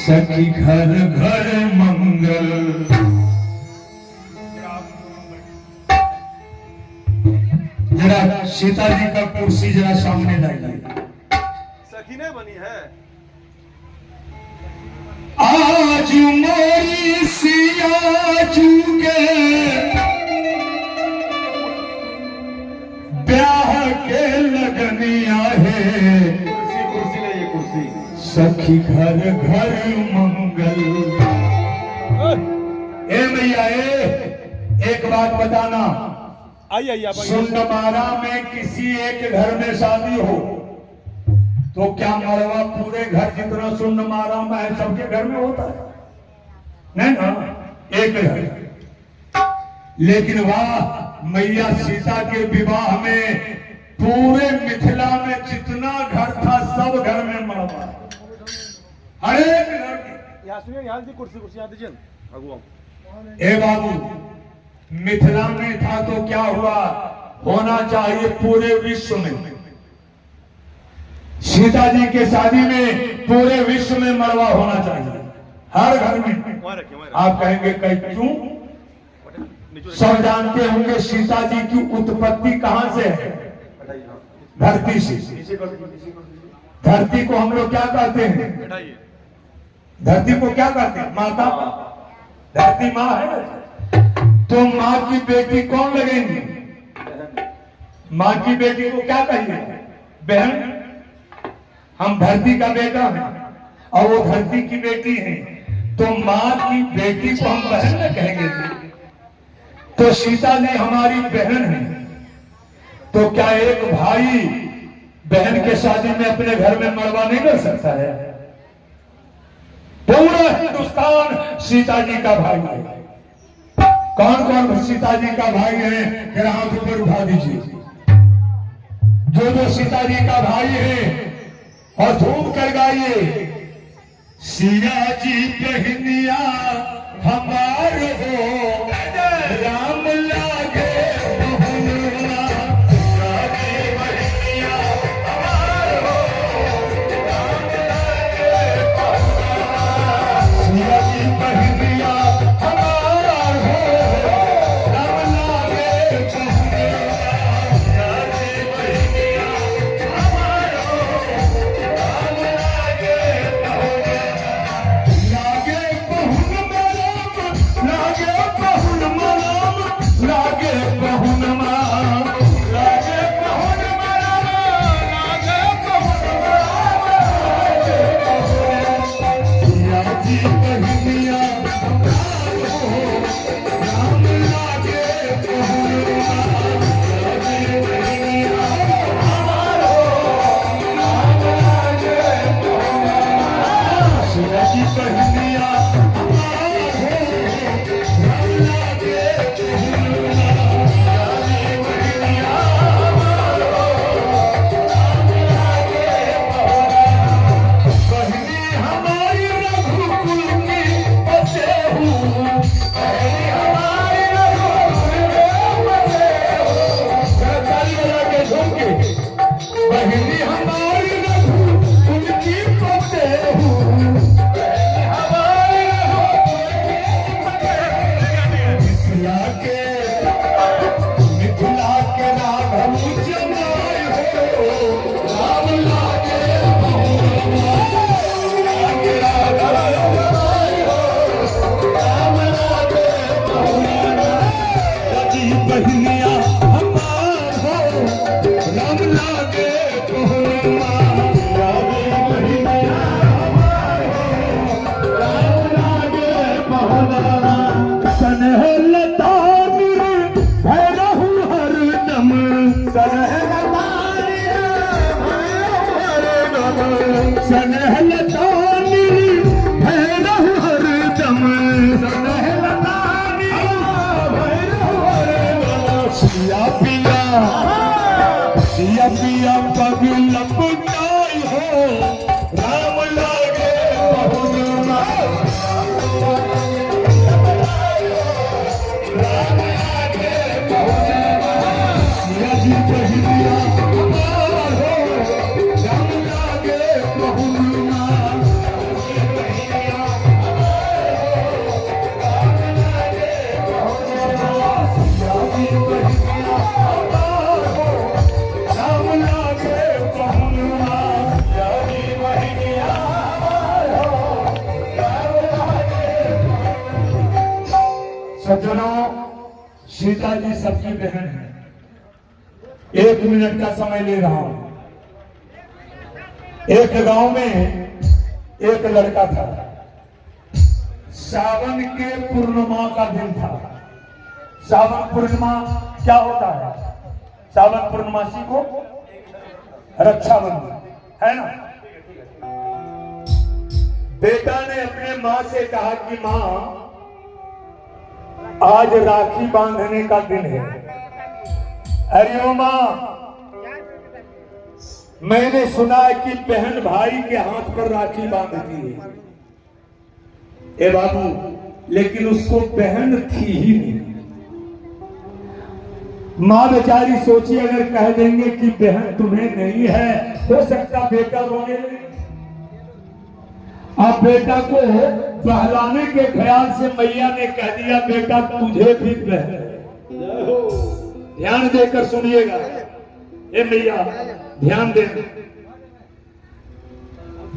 सखी घर घर मंगल। जरा सीता जी का कुर्सी जरा सामने लाइए। सखी ने बनी है आज मोरी सिया चूके ब्याह के लगनिया है। कुर्सी ले कुर्सी। सखी घर घर मंगल। ए मैया एक बात बताना, आइए सुंडमारा में किसी एक घर में शादी हो तो क्या मरवा पूरे घर जितना सुंडमारा में है सबके घर में होता है? नहीं ना, एक घर। लेकिन वाह मैया सीता के विवाह में पूरे मिथिला में जितना घर था सब घर में मरवा, हर एक घर। यहाँ सुनिए, यहाँ कुर्सी यहाँ दीजिए अगुआ। ए बाबू, मिथिला में था तो क्या हुआ, होना चाहिए पूरे विश्व में। सीता जी के शादी में पूरे विश्व में मरवा होना चाहिए, हर घर में। आप कहेंगे क्यों? सब जानते होंगे सीता जी की उत्पत्ति कहां से है? धरती से। धरती को हम लोग क्या कहते हैं? धरती को क्या कहते हैं? माता। धरती माँ है। तो माँ की बेटी कौन लगेंगी? माँ की बेटी को क्या कहिए? बहन। हम धरती का बेटा हैं और वो धरती की बेटी है, तो माँ की बेटी को हम बहन न कहेंगे? तो सीता जी हमारी बहन है, तो क्या एक भाई बहन के शादी में अपने घर में मरवा नहीं कर सकता है? पूरा हिंदुस्तान सीता जी का भाई है। कौन कौन सीता जी का भाई है? फिर हाथ ऊपर उठा दीजिए। जो सीता जी का भाई है और धूम कर गाइए, सिया जी बहनिया हमार हो, राम लागे बहुआ। सिया जी बहनिया हमार हो, राम लागे बहुआ। सिया जी बहनिया हमार हो, राम लागे बहुआ। सिया जी बहनिया हमार हो, सिया पिया पग लपटाई हो, राम लागे बहुआ। राम लागे बहुआ। सिया जी बहनिया हमार हो, राम लागे बहुआ। सज्जनों, सीता जी सबकी बहन है। 1 मिनट का समय ले रहा हूं। एक गांव में एक लड़का था। सावन के पूर्णिमा का दिन था। सावन पूर्णिमा क्या होता है? सावन पूर्णिमासी को रक्षाबंधन है ना। बेटा ने अपने मां से कहा कि मां, आज राखी बांधने का दिन है। अरे ओ मां, मैंने सुना है कि बहन भाई के हाथ पर राखी बांधती है। ए बाबू, लेकिन उसको बहन थी ही नहीं। मां बेचारी सोची अगर कह देंगे कि बहन तुम्हें नहीं है, हो सकता बेटा रोने लगे। अब बेटा को बहलाने के ख्याल से मैया ने कह दिया, बेटा तुझे भी बहन है। ध्यान देकर सुनिएगा। ए मैया, ध्यान दे।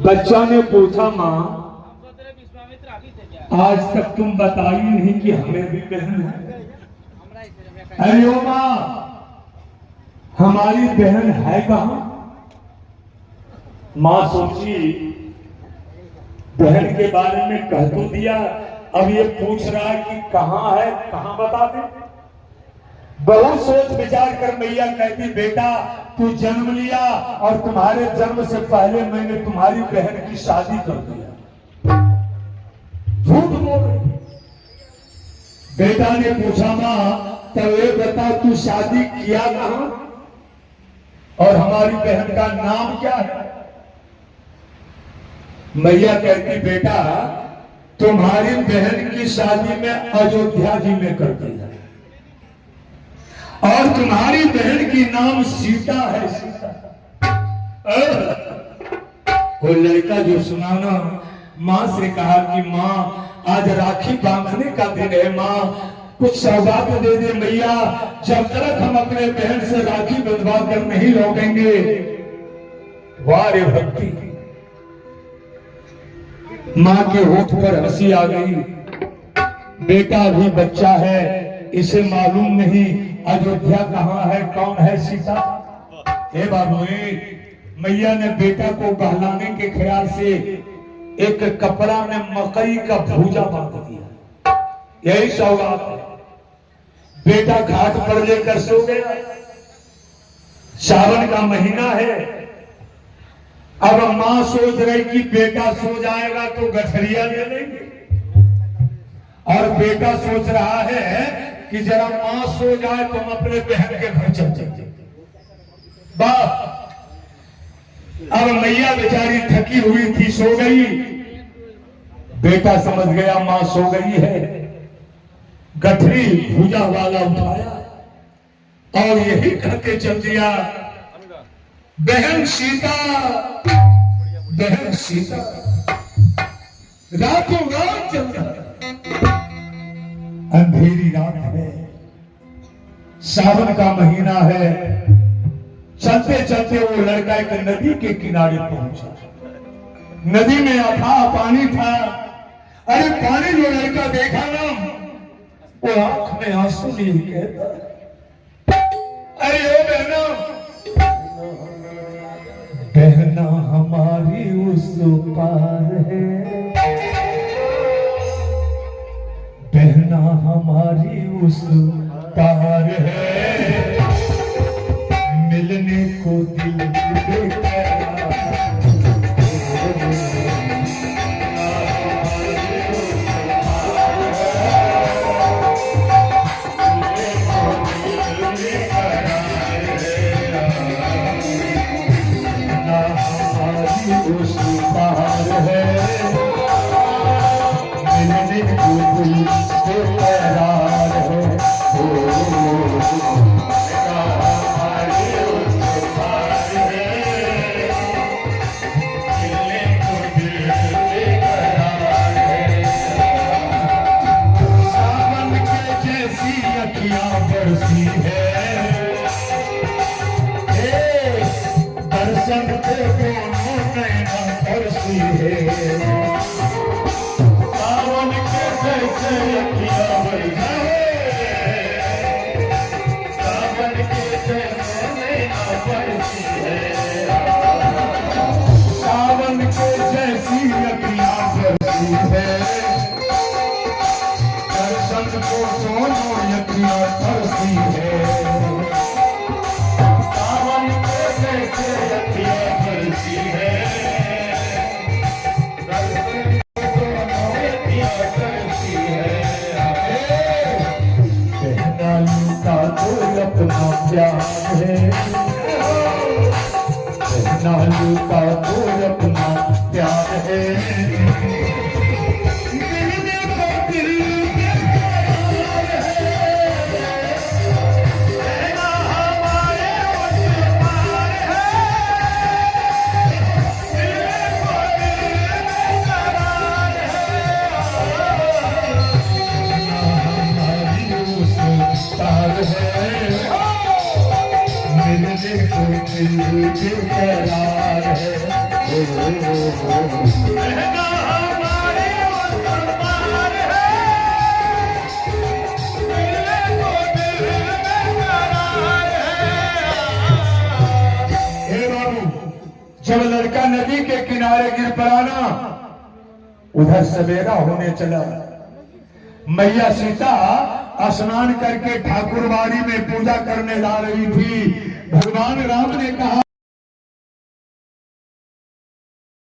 बच्चा ने पूछा, मां आज तक तुम बताई नहीं कि हमें भी बहन है। अरे ओ मां, हमारी बहन है कहां? मां सोची, बहन के बारे में कह तो दिया, अब ये पूछ रहा है कि कहां है, कहां बता दे। बहुत सोच विचार कर मैया कहती, बेटा तू जन्म लिया और तुम्हारे जन्म से पहले मैंने तुम्हारी बहन की शादी कर दिया। झूठ बोल रही। बेटा ने पूछा, मां तब ये बता तू शादी किया कहां और हमारी बहन का नाम क्या है? मैया कहती, बेटा तुम्हारी बहन की शादी में अयोध्या जी में कर दिया और तुम्हारी बहन की नाम सीता है। सीता। वो लड़का जो सुनाना मां से कहा कि मां आज राखी बांधने का दिन है, मां कुछ सौगात दे दे मैया, जब तक हम अपने बहन से राखी बंधवा कर नहीं लौटेंगे। वाह रे भक्ति। मां के होठ पर हंसी आ गई। बेटा भी बच्चा है, इसे मालूम नहीं अयोध्या कहां है, कौन है सीता। हे बाबू, मैया ने बेटा को बहलाने के ख्याल से एक कपड़ा में मकई का भूजा बांध दिया। यही सौगात है। बेटा घाट पर लेकर सो गया। सावन का महीना है। अब मां सोच रही कि बेटा सो जाएगा तो गठरिया ले लेंगे, और बेटा सोच रहा है कि जरा मां सो जाए तो हम अपने बहन के घर चल जाएंगे। बाप, अब मैया बेचारी थकी हुई थी, सो गई। बेटा समझ गया मां सो गई है। गठरी भूजा वाला उठाया और यही करके चल दिया, बहन सीता, बहन सीता। रातों रात चल रहा। अंधेरी रात है, सावन का महीना है। चलते चलते वो लड़का एक नदी के किनारे पहुंचा। नदी में अथाह पानी था। अरे पानी जो लड़का देखा ना, वो आंख में आंसू नहीं कहता, अरे ओ बहना, बहना हमारी उस पार है, बहना हमारी उस पार है, मिलने को दिल बेकरार। उस पार है, मिलने को दिल बेकरार है। सावन के जैसी अखियां बरसी है, दर्शन देखो बरसी है। सावन के जैसे अखियां बरसी बरसी है, सावन के जैसी अखियां बरसी है, दर्शन को दोनों अखियां तरसी है, सावन के जैसे अखियां बरसी है, दर्शन को दोनों अखियां तरसी है। कहना लूटा तो अपना प्यार है, कहना लूटा तो अपना प्यार है, मिलने को दिल के करार है, कहना हमारे वश पार है, मिलने को दिल के करार है, हमारी उस तार है, मिलने को दिल के करार है, कहना हमारे वतन पार है, मिलने को दिल के करार है। हे बाबू, जब लड़का नदी के किनारे गिर पड़ा ना, उधर सवेरा होने चला, मैया सीता स्नान करके ठाकुरबाड़ी में पूजा करने जा रही थी। भगवान राम ने कहा